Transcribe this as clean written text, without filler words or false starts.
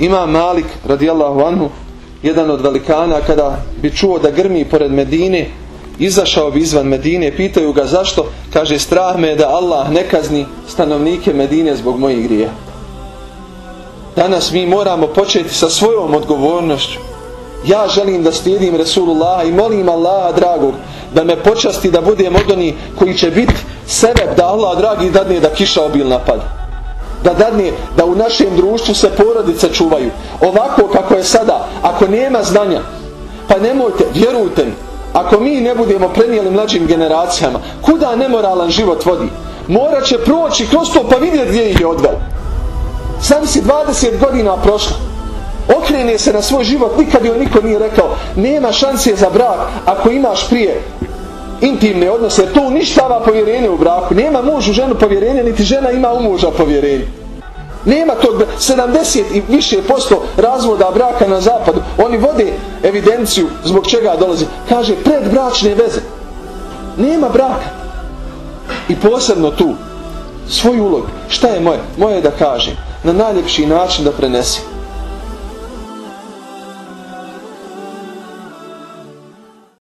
Imam Malik radijallahu anhu, jedan od velikana, kada bi čuo da grmi pored Medine, izašao bi izvan Medine. Pitaju ga zašto? Kaže, strah me je da Allah ne kazni stanovnike Medine zbog mojih grijeha. Danas mi moramo početi sa svojom odgovornošću. Ja želim da slijedim Resulullaha i molim Allaha dragog da me počasti da budem od onih koji će biti sebeb da Allah dragi dadne da kiša obilna pada. Da dadne da u našem društvu se porodice čuvaju. Ovako kako je sada, ako nema znanja, pa nemojte, vjerujte mi, ako mi ne budemo prenijeli mlađim generacijama, kuda nemoralan život vodi? Morat će proći kroz to pa vidjeti gdje ih je odveo. Sam si 20 godina prošla. Okrene se na svoj život, nikad joj niko nije rekao nema šanse za brak ako imaš prije intimne odnose, jer to uništava povjerenje u braku. Nema muž u ženu povjerenje, niti žena ima u muža povjerenje. Nema tog 70 i više posto razvoda braka na zapadu. Oni vode evidenciju zbog čega dolazi. Kaže, predbračne veze. Nema braka. I posebno tu svoju ulogu. Šta je moje? Moje je da kažem na najljepši način da prenesem.